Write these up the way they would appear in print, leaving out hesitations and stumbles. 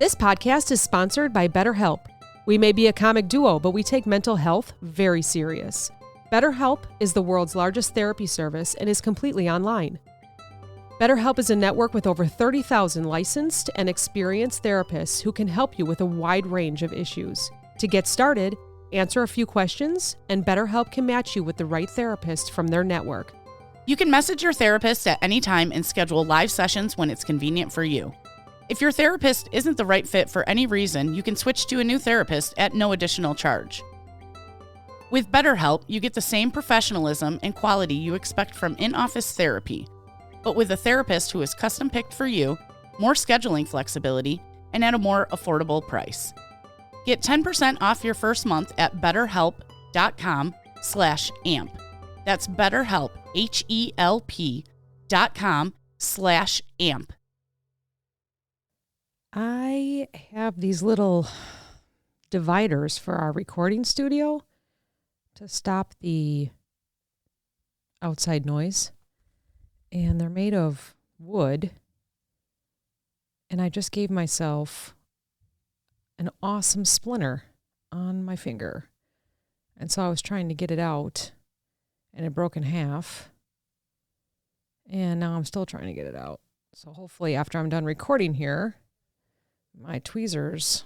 This podcast is sponsored by BetterHelp. We may be a comic duo, but we take mental health very serious. BetterHelp is the world's largest therapy service and is completely online. BetterHelp is a network with over 30,000 licensed and experienced therapists who can help you with a wide range of issues. To get started, answer a few questions, and BetterHelp can match you with the right therapist from their network. You can message your therapist at any time and schedule live sessions when it's convenient for you. If your therapist isn't the right fit for any reason, you can switch to a new therapist at no additional charge. With BetterHelp, you get the same professionalism and quality you expect from in-office therapy, but with a therapist who is custom-picked for you, more scheduling flexibility, and at a more affordable price. Get 10% off your first month at betterhelp.com/amp. That's BetterHelp, HELP.com/amp. I have these little dividers for our recording studio to stop the outside noise. And they're made of wood. And I just gave myself an awesome splinter on my finger. And so I was trying to get it out, and it broke in half. And now I'm still trying to get it out. So hopefully after I'm done recording here, my tweezers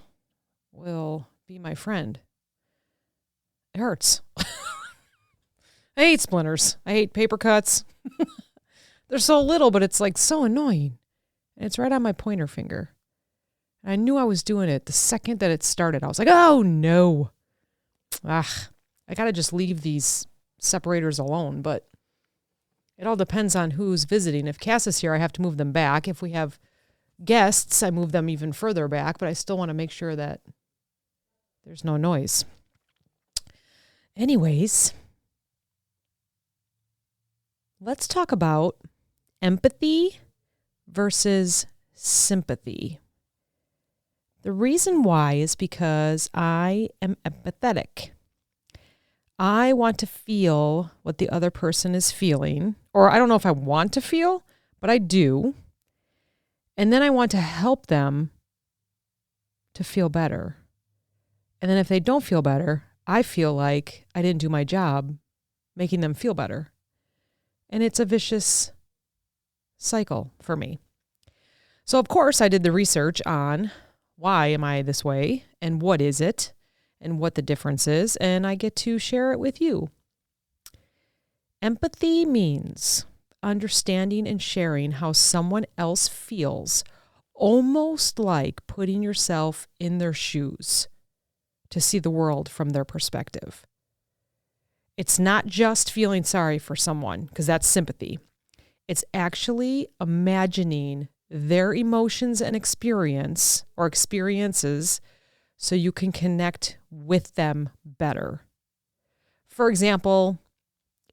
will be my friend. It hurts. I hate splinters. I hate paper cuts. They're so little, but it's like so annoying. And it's right on my pointer finger. And I knew I was doing it the second that it started. I was like, oh no. I got to just leave these separators alone. But it all depends on who's visiting. If Cass is here, I have to move them back. If we have guests, I move them even further back, but I still want to make sure that there's no noise. Anyways, let's talk about empathy versus sympathy. The reason why is because I am empathetic. I want to feel what the other person is feeling, or I don't know if I want to feel, but I do. And then I want to help them to feel better. And then if they don't feel better, I feel like I didn't do my job making them feel better. And it's a vicious cycle for me. So of course I did the research on why am I this way and what is it and what the difference is, and I get to share it with you. Empathy means understanding and sharing how someone else feels, almost like putting yourself in their shoes to see the world from their perspective. It's not just feeling sorry for someone, because that's sympathy. It's actually imagining their emotions and experiences so you can connect with them better. For example,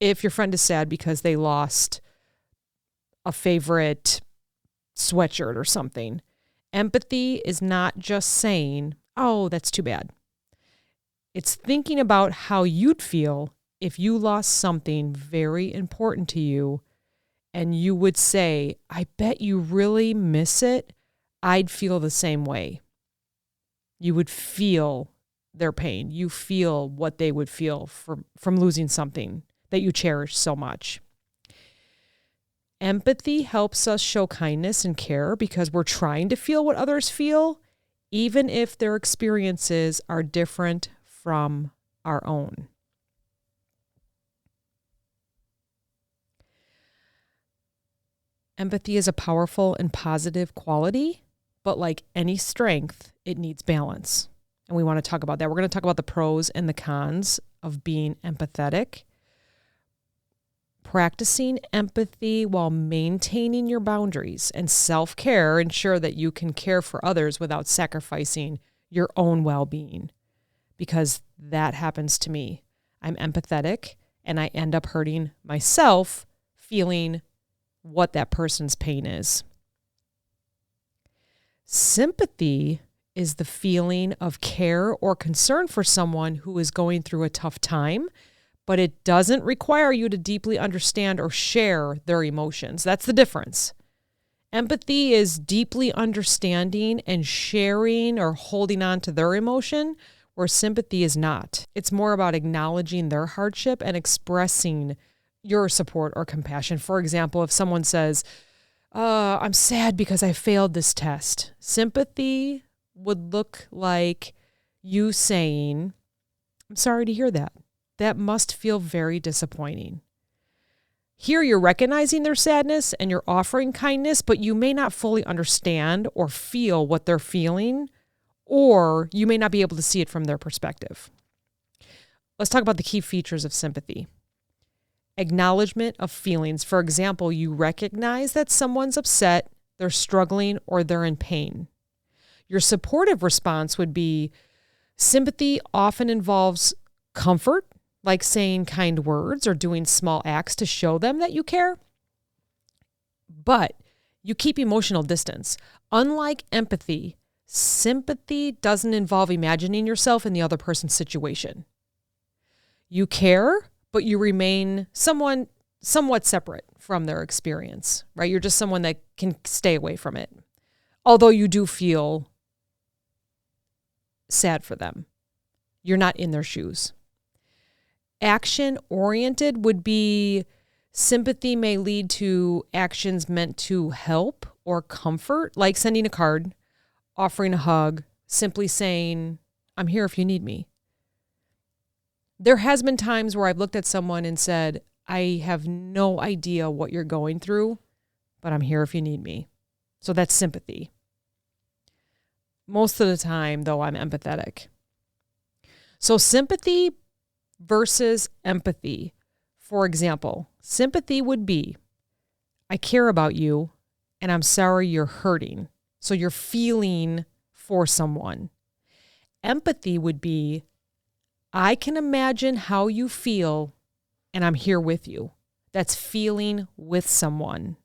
if your friend is sad because they lost a favorite sweatshirt or something, empathy is not just saying, oh, that's too bad. It's thinking about how you'd feel if you lost something very important to you and you would say, I bet you really miss it. I'd feel the same way. You would feel their pain. You feel what they would feel from losing something that you cherish so much. Empathy helps us show kindness and care because we're trying to feel what others feel, even if their experiences are different from our own. Empathy is a powerful and positive quality, but like any strength, it needs balance. And we want to talk about that. We're going to talk about the pros and the cons of being empathetic. Practicing empathy while maintaining your boundaries and self-care ensure that you can care for others without sacrificing your own well-being, because that happens to me. I'm empathetic and I end up hurting myself feeling what that person's pain is. Sympathy is the feeling of care or concern for someone who is going through a tough time, but it doesn't require you to deeply understand or share their emotions. That's the difference. Empathy is deeply understanding and sharing or holding on to their emotion, where sympathy is not. It's more about acknowledging their hardship and expressing your support or compassion. For example, if someone says, I'm sad because I failed this test. Sympathy would look like you saying, I'm sorry to hear that. That must feel very disappointing. Here you're recognizing their sadness and you're offering kindness, but you may not fully understand or feel what they're feeling, or you may not be able to see it from their perspective. Let's talk about the key features of sympathy. Acknowledgement of feelings. For example, you recognize that someone's upset, they're struggling, or they're in pain. Your supportive response would be, sympathy often involves comfort, like saying kind words or doing small acts to show them that you care. But you keep emotional distance. Unlike empathy, sympathy doesn't involve imagining yourself in the other person's situation. You care, but you remain somewhat separate from their experience, right? You're just someone that can stay away from it. Although you do feel sad for them. You're not in their shoes. Action-oriented would be sympathy may lead to actions meant to help or comfort, like sending a card, offering a hug, simply saying, I'm here if you need me. There has been times where I've looked at someone and said, I have no idea what you're going through, but I'm here if you need me. So that's sympathy. Most of the time, though, I'm empathetic. So sympathy versus empathy. For example, sympathy would be, I care about you and I'm sorry you're hurting. So you're feeling for someone. Empathy would be, I can imagine how you feel and I'm here with you. That's feeling with someone.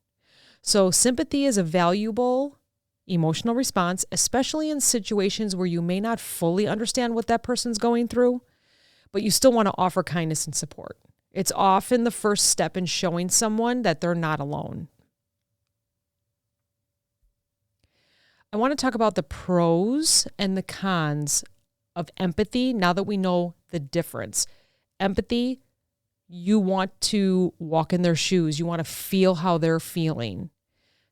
So sympathy is a valuable emotional response, especially in situations where you may not fully understand what that person's going through, but you still want to offer kindness and support. It's often the first step in showing someone that they're not alone. I want to talk about the pros and the cons of empathy now that we know the difference. Empathy, you want to walk in their shoes. You want to feel how they're feeling.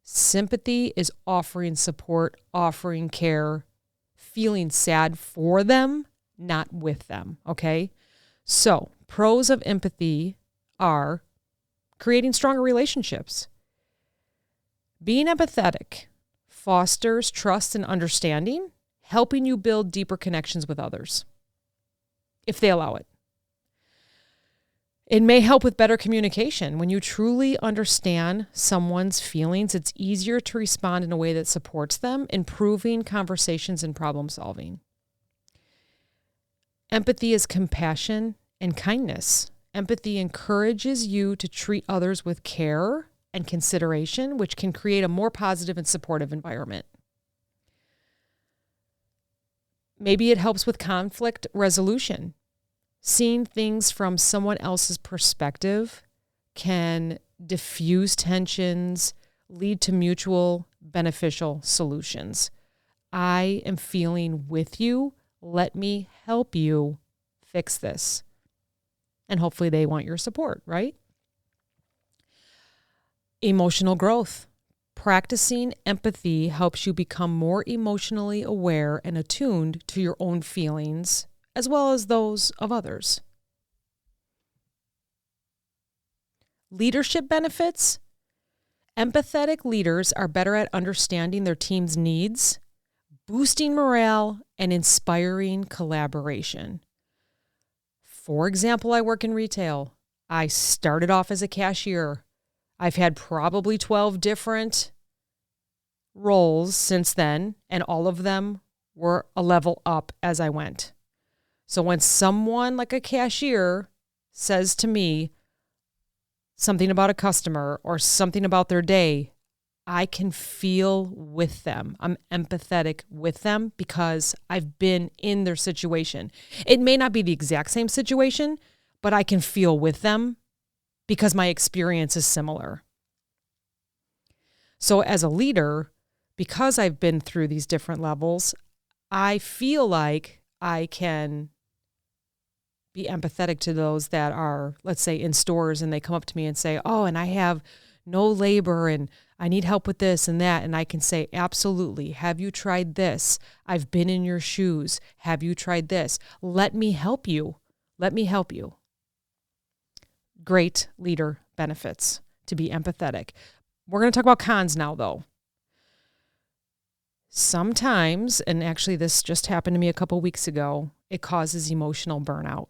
Sympathy is offering support, offering care, feeling sad for them, not with them, okay? So, pros of empathy are creating stronger relationships. Being empathetic fosters trust and understanding, helping you build deeper connections with others, if they allow it. It may help with better communication. When you truly understand someone's feelings, it's easier to respond in a way that supports them, improving conversations and problem solving. Empathy is compassion and kindness. Empathy encourages you to treat others with care and consideration, which can create a more positive and supportive environment. Maybe it helps with conflict resolution. Seeing things from someone else's perspective can diffuse tensions, lead to mutual beneficial solutions. I am feeling with you. Let me help you fix this. And hopefully they want your support, right? Emotional growth. Practicing empathy helps you become more emotionally aware and attuned to your own feelings as well as those of others. Leadership benefits. Empathetic leaders are better at understanding their team's needs, boosting morale, and inspiring collaboration. For example, I work in retail. I started off as a cashier. I've had probably 12 different roles since then, and all of them were a level up as I went. So when someone like a cashier says to me something about a customer or something about their day, I can feel with them. I'm empathetic with them because I've been in their situation. It may not be the exact same situation, but I can feel with them because my experience is similar. So as a leader, because I've been through these different levels, I feel like I can be empathetic to those that are, let's say, in stores and they come up to me and say, oh, and I have no labor and I need help with this and that. And I can say, absolutely. Have you tried this? I've been in your shoes. Have you tried this? Let me help you. Let me help you. Great leader benefits to be empathetic. We're going to talk about cons now, though. Sometimes, and actually this just happened to me a couple weeks ago, it causes emotional burnout.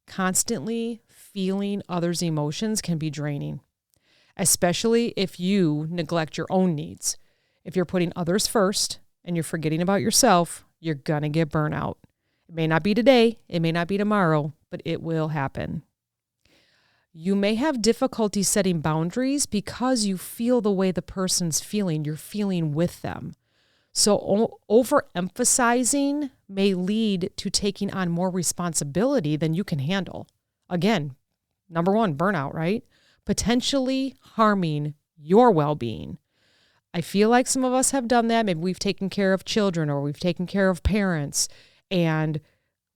Constantly feeling others' emotions can be draining, especially if you neglect your own needs. If you're putting others first and you're forgetting about yourself, you're going to get burnout. It may not be today, it may not be tomorrow, but it will happen. You may have difficulty setting boundaries because you feel the way the person's feeling. You're feeling with them. So overemphasizing may lead to taking on more responsibility than you can handle. Again, number one, burnout, right? Potentially harming your well-being. I feel like some of us have done that. Maybe we've taken care of children or we've taken care of parents, and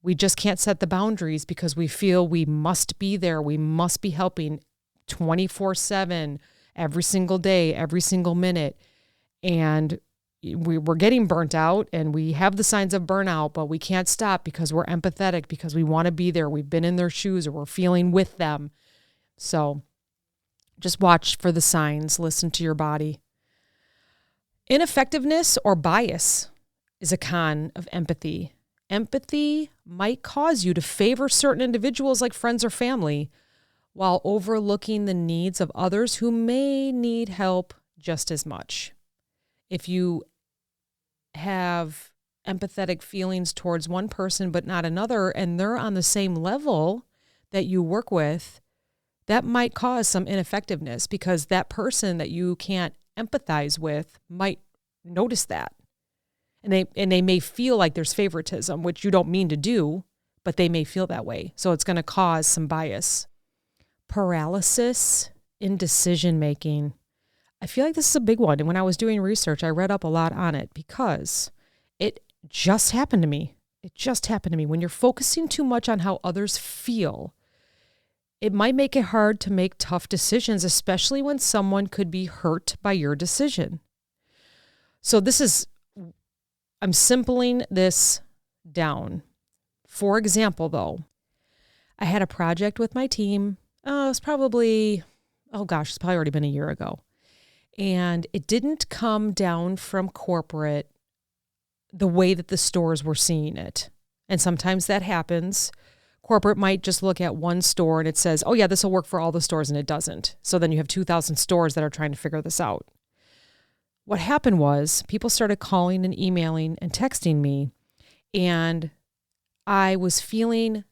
we just can't set the boundaries because we feel we must be there. We must be helping 24/7, every single day, every single minute. And we're getting burnt out and we have the signs of burnout, but we can't stop because we're empathetic, because we want to be there. We've been in their shoes or we're feeling with them. So just watch for the signs. Listen to your body. Ineffectiveness or bias is a con of empathy. Empathy might cause you to favor certain individuals like friends or family while overlooking the needs of others who may need help just as much. If you have empathetic feelings towards one person but not another, and they're on the same level that you work with, that might cause some ineffectiveness because that person that you can't empathize with might notice that. And they may feel like there's favoritism, which you don't mean to do, but they may feel that way. So it's going to cause some bias. Paralysis in decision making. I feel like this is a big one. And when I was doing research, I read up a lot on it because it just happened to me. It just happened to me. When you're focusing too much on how others feel, it might make it hard to make tough decisions, especially when someone could be hurt by your decision. So I'm simpling this down. For example, though, I had a project with my team. It's probably already been a year ago. And it didn't come down from corporate the way that the stores were seeing it. And sometimes that happens. Corporate might just look at one store and it says, oh yeah, this will work for all the stores, and it doesn't. So then you have 2,000 stores that are trying to figure this out. What happened was people started calling and emailing and texting me, and I was feeling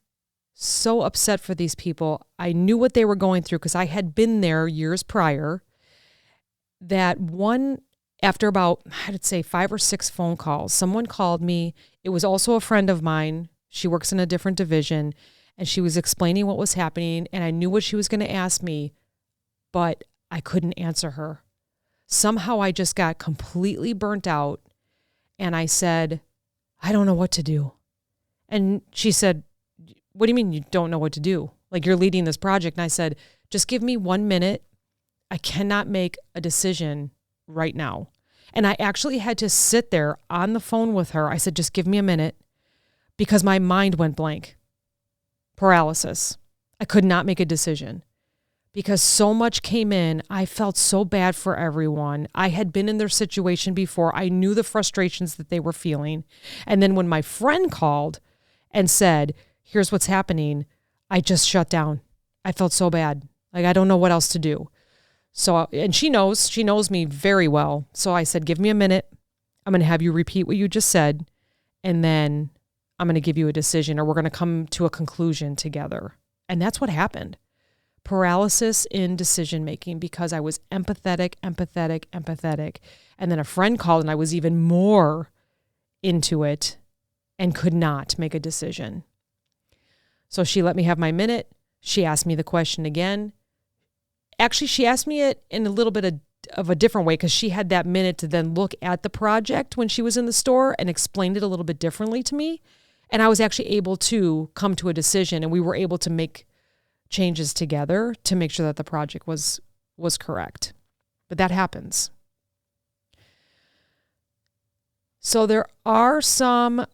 so upset for these people. I knew what they were going through because I had been there years prior. That one, after about, I'd say 5 or 6 phone calls, someone called me. It was also a friend of mine. She works in a different division, and she was explaining what was happening, and I knew what she was going to ask me, but I couldn't answer her. Somehow I just got completely burnt out, and I said, I don't know what to do. And she said, what do you mean you don't know what to do? Like, you're leading this project. And I said, just give me 1 minute. I cannot make a decision right now. And I actually had to sit there on the phone with her. I said, just give me a minute, because my mind went blank. Paralysis. I could not make a decision because so much came in. I felt so bad for everyone. I had been in their situation before. I knew the frustrations that they were feeling. And then when my friend called and said, here's what's happening, I just shut down. I felt so bad. Like, I don't know what else to do. So, and she knows me very well. So I said, give me a minute. I'm going to have you repeat what you just said. And then I'm going to give you a decision, or we're going to come to a conclusion together. And that's what happened. Paralysis in decision making because I was empathetic. And then a friend called and I was even more into it and could not make a decision. So she let me have my minute. She asked me the question again. Actually, she asked me it in a little bit of a different way because she had that minute to then look at the project when she was in the store and explained it a little bit differently to me. And I was actually able to come to a decision, and we were able to make changes together to make sure that the project was correct. But that happens. So there are some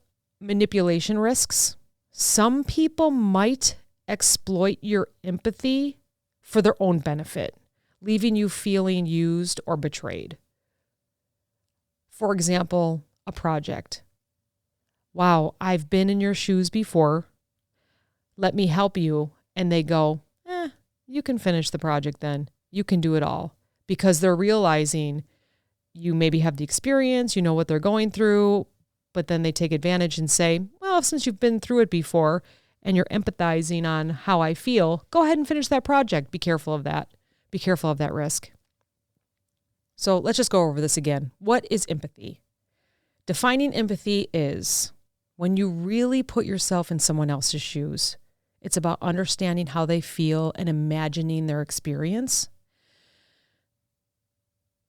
manipulation risks. Some people might exploit your empathy for their own benefit, leaving you feeling used or betrayed. For example, a project. Wow, I've been in your shoes before. Let me help you. And they go, you can finish the project then. You can do it all. Because they're realizing you maybe have the experience, you know what they're going through, but then they take advantage and say, well, since you've been through it before and you're empathizing on how I feel, go ahead and finish that project. Be careful of that. Be careful of that risk. So let's just go over this again. What is empathy? Defining empathy is when you really put yourself in someone else's shoes. It's about understanding how they feel and imagining their experience.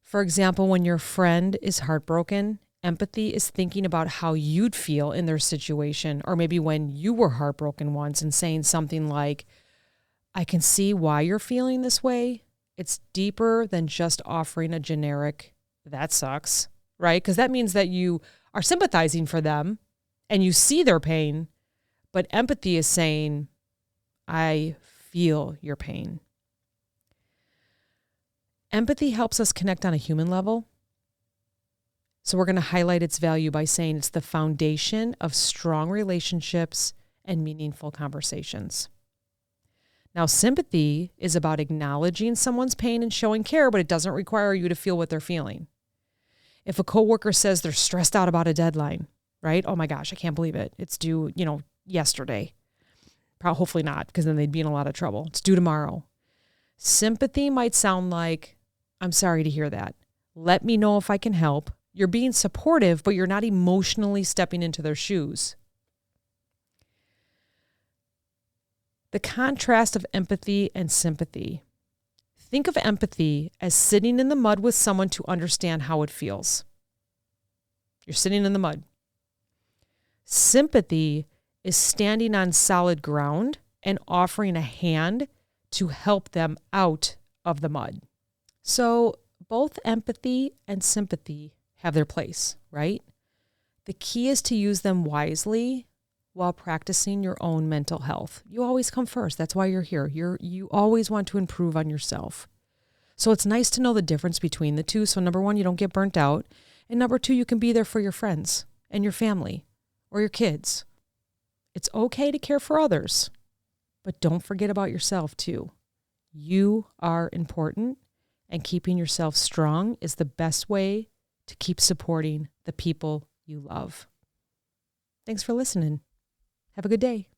For example, when your friend is heartbroken, empathy is thinking about how you'd feel in their situation, or maybe when you were heartbroken once and saying something like, I can see why you're feeling this way. It's deeper than just offering a generic, that sucks, right? Because that means that you are sympathizing for them and you see their pain, but empathy is saying, I feel your pain. Empathy helps us connect on a human level. So we're going to highlight its value by saying it's the foundation of strong relationships and meaningful conversations. Now, sympathy is about acknowledging someone's pain and showing care, but it doesn't require you to feel what they're feeling. If a coworker says they're stressed out about a deadline, right? Oh my gosh, I can't believe it. It's due, yesterday. Hopefully not, because then they'd be in a lot of trouble. It's due tomorrow. Sympathy might sound like, I'm sorry to hear that. Let me know if I can help. You're being supportive, but you're not emotionally stepping into their shoes. The contrast of empathy and sympathy. Think of empathy as sitting in the mud with someone to understand how it feels. You're sitting in the mud. Sympathy is standing on solid ground and offering a hand to help them out of the mud. So both empathy and sympathy have their place, right? The key is to use them wisely while practicing your own mental health. You always come first. That's why you're here. You always want to improve on yourself. So it's nice to know the difference between the two. So number one, you don't get burnt out. And number two, you can be there for your friends and your family or your kids. It's okay to care for others, but don't forget about yourself too. You are important, and keeping yourself strong is the best way to keep supporting the people you love. Thanks for listening. Have a good day.